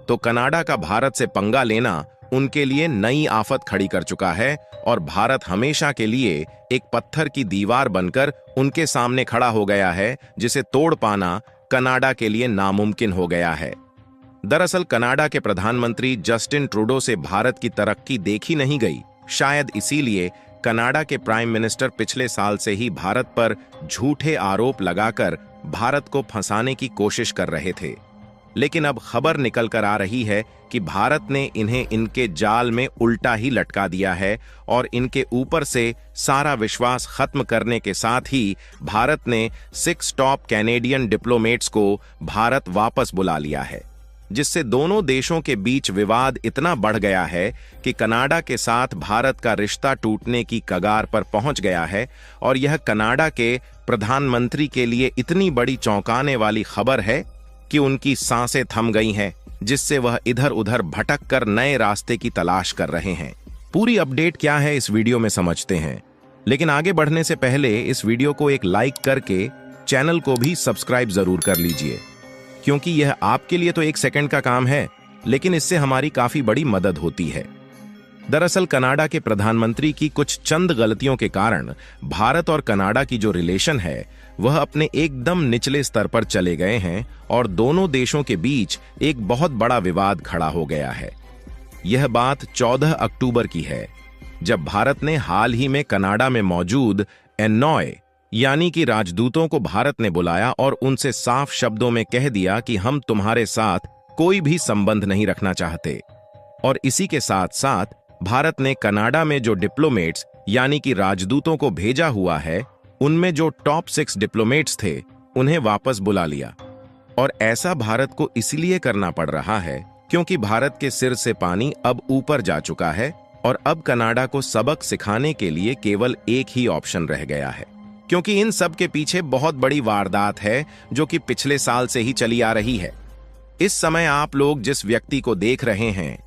तो कनाडा का भारत से पंगा लेना उनके लिए नई आफत खड़ी कर चुका है और भारत हमेशा के लिए एक पत्थर की दीवार बनकर उनके सामने खड़ा हो गया है, जिसे तोड़ पाना कनाडा के लिए नामुमकिन हो गया है। दरअसल कनाडा के प्रधानमंत्री जस्टिन ट्रूडो से भारत की तरक्की देखी नहीं गई। शायद इसीलिए कनाडा के प्राइम मिनिस्टर पिछले साल से ही भारत पर झूठे आरोप लगाकर भारत को फंसाने की कोशिश कर रहे थे। लेकिन अब खबर निकल कर आ रही है कि भारत ने इन्हें इनके जाल में उल्टा ही लटका दिया है और इनके ऊपर से सारा विश्वास खत्म करने के साथ ही भारत ने 6 टॉप कैनेडियन डिप्लोमेट्स को भारत वापस बुला लिया है, जिससे दोनों देशों के बीच विवाद इतना बढ़ गया है कि कनाडा के साथ भारत का रिश्ता टूटने की कगार पर पहुंच गया है। और यह कनाडा के प्रधानमंत्री के लिए इतनी बड़ी चौंकाने वाली खबर है कि उनकी सांसें थम गई हैं, जिससे वह इधर उधर भटक कर नए रास्ते की तलाश कर रहे हैं। पूरी अपडेट क्या है इस वीडियो में समझते हैं, लेकिन आगे बढ़ने से पहले इस वीडियो को एक लाइक करके चैनल को भी सब्सक्राइब जरूर कर लीजिए, क्योंकि यह आपके लिए तो 1 सेकंड का काम है, लेकिन इससे हमारी काफी बड़ी मदद होती है। दरअसल कनाडा के प्रधानमंत्री की कुछ चंद गलतियों के कारण भारत और कनाडा की जो रिलेशन है वह अपने एकदम निचले स्तर पर चले गए हैं और दोनों देशों के बीच एक बहुत बड़ा विवाद खड़ा हो गया है। यह बात 14 अक्टूबर की है, जब भारत ने हाल ही में कनाडा में मौजूद एनॉय यानी कि राजदूतों को भारत ने बुलाया और उनसे साफ शब्दों में कह दिया कि हम तुम्हारे साथ कोई भी संबंध नहीं रखना चाहते। और इसी के साथ साथ भारत ने कनाडा में जो डिप्लोमेट्स यानी कि राजदूतों को भेजा हुआ है, उनमें जो टॉप 6 डिप्लोमेट्स थे उन्हें वापस बुला लिया। और ऐसा भारत को इसलिए करना पड़ रहा है क्योंकि भारत के सिर से पानी अब ऊपर जा चुका है और अब कनाडा को सबक सिखाने के लिए केवल एक ही ऑप्शन रह गया है, क्योंकि इन सब के पीछे बहुत बड़ी वारदात है जो कि पिछले साल से ही चली आ रही है। इस समय आप लोग जिस व्यक्ति को देख रहे हैं,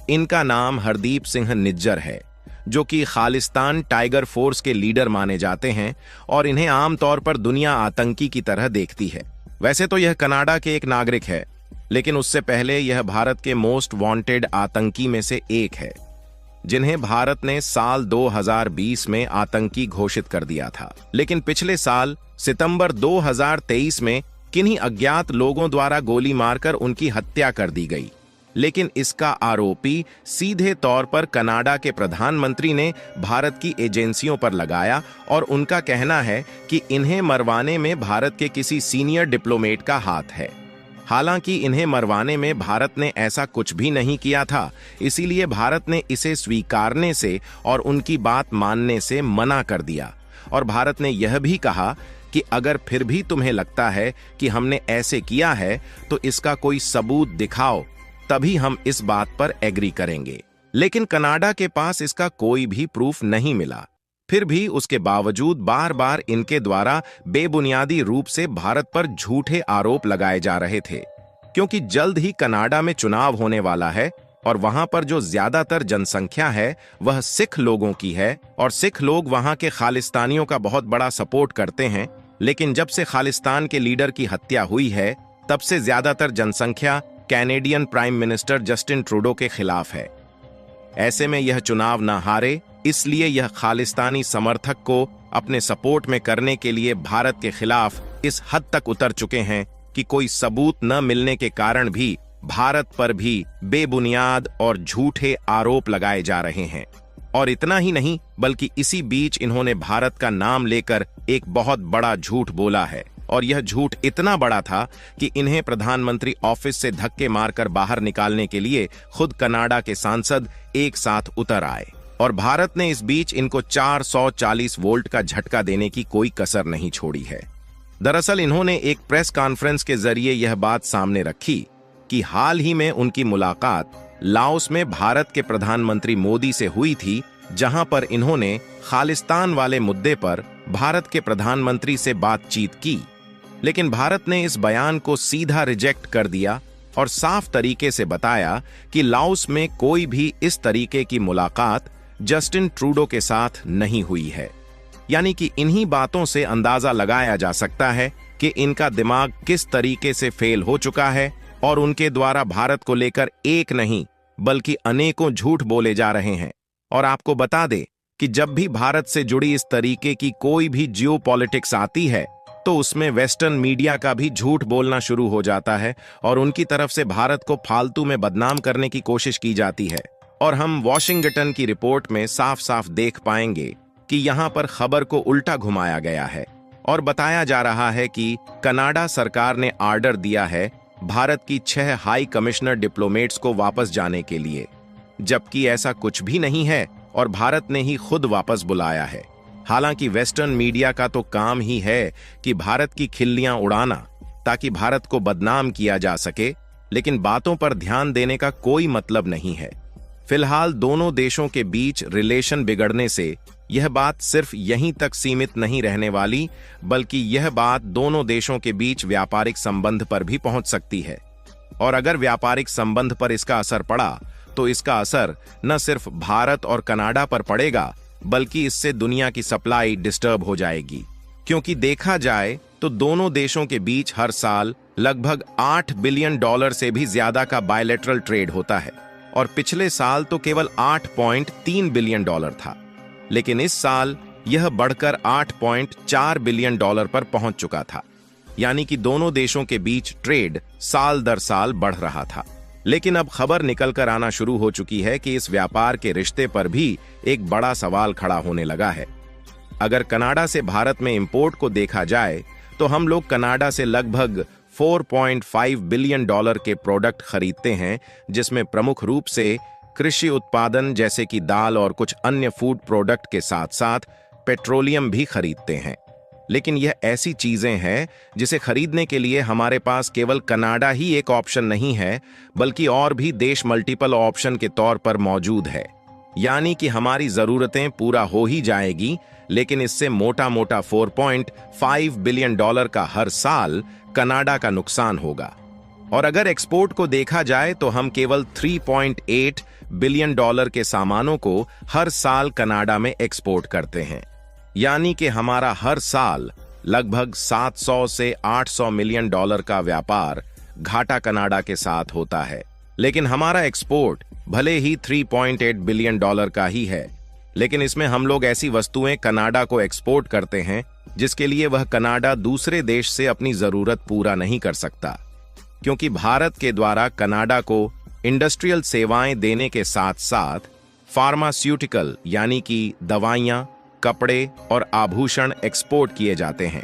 इनका नाम हरदीप सिंह निज्जर है, जो कि खालिस्तान टाइगर फोर्स के लीडर माने जाते हैं और इन्हें आमतौर पर दुनिया आतंकी की तरह देखती है। वैसे तो यह कनाडा के एक नागरिक है, लेकिन उससे पहले यह भारत के मोस्ट वांटेड आतंकी में से एक है, जिन्हें भारत ने साल 2020 में आतंकी घोषित कर दिया था। लेकिन पिछले साल सितंबर 2023 में किन्हीं अज्ञात लोगों द्वारा गोली मारकर उनकी हत्या कर दी गई। लेकिन इसका आरोपी सीधे तौर पर कनाडा के प्रधानमंत्री ने भारत की एजेंसियों पर लगाया और उनका कहना है कि इन्हें मरवाने में भारत के किसी सीनियर डिप्लोमेट का हाथ है। हालांकि इन्हें मरवाने में भारत ने ऐसा कुछ भी नहीं किया था, इसीलिए भारत ने इसे स्वीकारने से और उनकी बात मानने से मना कर दिया। और भारत ने यह भी कहा कि अगर फिर भी तुम्हें लगता है कि हमने ऐसे किया है तो इसका कोई सबूत दिखाओ, तभी हम इस बात पर एग्री करेंगे। लेकिन कनाडा के पास इसका कोई भी प्रूफ नहीं मिला। फिर भी उसके बावजूद बार बार इनके द्वारा बेबुनियादी रूप से भारत पर झूठे आरोप लगाए जा रहे थे, क्योंकि जल्द ही कनाडा में चुनाव होने वाला है और वहां पर जो ज्यादातर जनसंख्या है वह सिख लोगों की है और सिख लोग वहां के खालिस्तानियों का बहुत बड़ा सपोर्ट करते हैं। लेकिन जब से खालिस्तान के लीडर की हत्या हुई है, तब से ज्यादातर जनसंख्या Canadian prime minister Justin Trudeau के खिलाफ है। ऐसे में यह चुनाव न हारे, इसलिए यह खालिस्तानी समर्थक को अपने सपोर्ट में करने के लिए भारत के खिलाफ इस हद तक उतर चुके हैं कि कोई सबूत न मिलने के कारण भी भारत पर भी बेबुनियाद और झूठे आरोप लगाए जा रहे हैं। और इतना ही नहीं, बल्कि इसी बीच इन्होंने भारत का नाम लेकर एक बहुत बड़ा झूठ बोला है। और यह झूठ इतना बड़ा था कि इन्हें प्रधानमंत्री ऑफिस से धक्के मारकर बाहर निकालने के लिए खुद कनाडा के सांसद एक साथ उतर आए। और भारत ने इस बीच इनको 440 वोल्ट का झटका देने की कोई कसर नहीं छोड़ी है। दरअसल इन्होंने एक प्रेस कॉन्फ्रेंस के जरिए यह बात सामने रखी कि हाल ही में उनकी मुलाकात लाओस में भारत के प्रधानमंत्री मोदी से हुई थी, जहां पर इन्होंने खालिस्तान वाले मुद्दे पर भारत के प्रधानमंत्री से बातचीत की। लेकिन भारत ने इस बयान को सीधा रिजेक्ट कर दिया और साफ तरीके से बताया कि लाओस में कोई भी इस तरीके की मुलाकात जस्टिन ट्रूडो के साथ नहीं हुई है। यानी कि इन्हीं बातों से अंदाजा लगाया जा सकता है कि इनका दिमाग किस तरीके से फेल हो चुका है और उनके द्वारा भारत को लेकर एक नहीं बल्कि अनेकों झूठ बोले जा रहे हैं। और आपको बता दे कि जब भी भारत से जुड़ी इस तरीके की कोई भी जियोपॉलिटिक्स आती है तो उसमें वेस्टर्न मीडिया का भी झूठ बोलना शुरू हो जाता है और उनकी तरफ से भारत को फालतू में बदनाम करने की कोशिश की जाती है। और हम वॉशिंगटन की रिपोर्ट में साफ साफ देख पाएंगे कि यहां पर खबर को उल्टा घुमाया गया है और बताया जा रहा है कि कनाडा सरकार ने आर्डर दिया है भारत की 6 हाई कमिश्नर डिप्लोमेट्स को वापस जाने के लिए, जबकि ऐसा कुछ भी नहीं है और भारत ने ही खुद वापस बुलाया है। हालांकि वेस्टर्न मीडिया का तो काम ही है कि भारत की खिल्लियां उड़ाना ताकि भारत को बदनाम किया जा सके, लेकिन बातों पर ध्यान देने का कोई मतलब नहीं है। फिलहाल दोनों देशों के बीच रिलेशन बिगड़ने से यह बात सिर्फ यहीं तक सीमित नहीं रहने वाली, बल्कि यह बात दोनों देशों के बीच व्यापारिक संबंध पर भी पहुंच सकती है। और अगर व्यापारिक संबंध पर इसका असर पड़ा तो इसका असर न सिर्फ भारत और कनाडा पर पड़ेगा, बल्कि इससे दुनिया की सप्लाई डिस्टर्ब हो जाएगी। क्योंकि देखा जाए तो दोनों देशों के बीच हर साल लगभग $8 बिलियन से भी ज्यादा का बायलैटरल ट्रेड होता है और पिछले साल तो केवल $8.3 बिलियन था, लेकिन इस साल यह बढ़कर $8.4 बिलियन पर पहुंच चुका था। यानी कि दोनों देशों के बीच ट्रेड साल दर साल बढ़ रहा था। लेकिन अब खबर निकल कर आना शुरू हो चुकी है कि इस व्यापार के रिश्ते पर भी एक बड़ा सवाल खड़ा होने लगा है। अगर कनाडा से भारत में इंपोर्ट को देखा जाए तो हम लोग कनाडा से लगभग $4.5 बिलियन के प्रोडक्ट खरीदते हैं, जिसमें प्रमुख रूप से कृषि उत्पादन जैसे कि दाल और कुछ अन्य फूड प्रोडक्ट के साथ साथ पेट्रोलियम भी खरीदते हैं। लेकिन यह ऐसी चीजें हैं जिसे खरीदने के लिए हमारे पास केवल कनाडा ही एक ऑप्शन नहीं है, बल्कि और भी देश मल्टीपल ऑप्शन के तौर पर मौजूद है। यानी कि हमारी जरूरतें पूरा हो ही जाएगी, लेकिन इससे मोटा मोटा $4.5 बिलियन का हर साल कनाडा का नुकसान होगा। और अगर एक्सपोर्ट को देखा जाए तो हम केवल $3.8 बिलियन के सामानों को हर साल कनाडा में एक्सपोर्ट करते हैं। यानी कि हमारा हर साल लगभग 700 से 800 मिलियन डॉलर का व्यापार घाटा कनाडा के साथ होता है। लेकिन हमारा एक्सपोर्ट भले ही $3.8 बिलियन का ही है, लेकिन इसमें हम लोग ऐसी वस्तुएं कनाडा को एक्सपोर्ट करते हैं जिसके लिए वह कनाडा दूसरे देश से अपनी जरूरत पूरा नहीं कर सकता, क्योंकि भारत के द्वारा कनाडा को इंडस्ट्रियल सेवाएं देने के साथ साथ फार्मास्यूटिकल यानी कि दवाइयां, कपड़े और आभूषण एक्सपोर्ट किए जाते हैं।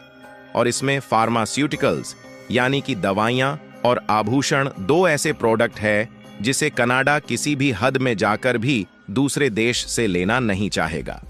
और इसमें फार्मास्यूटिकल्स यानी कि दवाइयां और आभूषण दो ऐसे प्रोडक्ट है जिसे कनाडा किसी भी हद में जाकर भी दूसरे देश से लेना नहीं चाहेगा।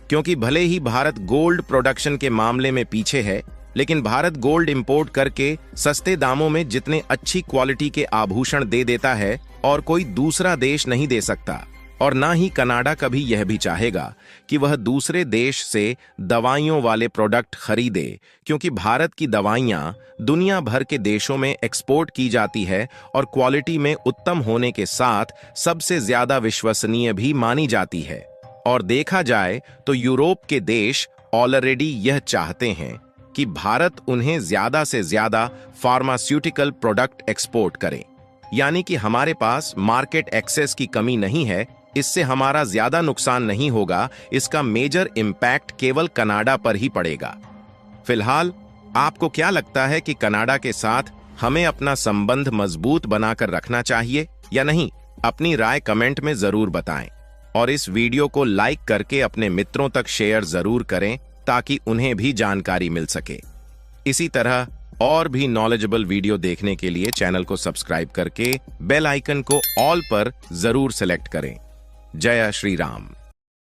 क्योंकि भले ही भारत गोल्ड प्रोडक्शन के मामले में पीछे है, लेकिन भारत गोल्ड इंपोर्ट करके सस्ते दामों में जितने अच्छी क्वालिटी के आभूषण दे देता है और कोई दूसरा देश नहीं दे सकता। और ना ही कनाडा कभी यह भी चाहेगा कि वह दूसरे देश से दवाइयों वाले प्रोडक्ट खरीदे, क्योंकि भारत की दवाइयां दुनिया भर के देशों में एक्सपोर्ट की जाती है और क्वालिटी में उत्तम होने के साथ सबसे ज्यादा विश्वसनीय भी मानी जाती है। और देखा जाए तो यूरोप के देश ऑलरेडी यह चाहते हैं कि भारत उन्हें ज्यादा से ज्यादा फार्मास्यूटिकल प्रोडक्ट एक्सपोर्ट करे। यानी कि हमारे पास मार्केट एक्सेस की कमी नहीं है, इससे हमारा ज्यादा नुकसान नहीं होगा। इसका मेजर इंपैक्ट केवल कनाडा पर ही पड़ेगा। फिलहाल आपको क्या लगता है कि कनाडा के साथ हमें अपना संबंध मजबूत बनाकर रखना चाहिए या नहीं? अपनी राय कमेंट में जरूर बताएं और इस वीडियो को लाइक करके अपने मित्रों तक शेयर जरूर करें ताकि उन्हें भी जानकारी मिल सके। इसी तरह और भी नॉलेजेबल वीडियो देखने के लिए चैनल को सब्सक्राइब करके बेल आइकन को ऑल पर जरूर सेलेक्ट करें। जय श्री राम।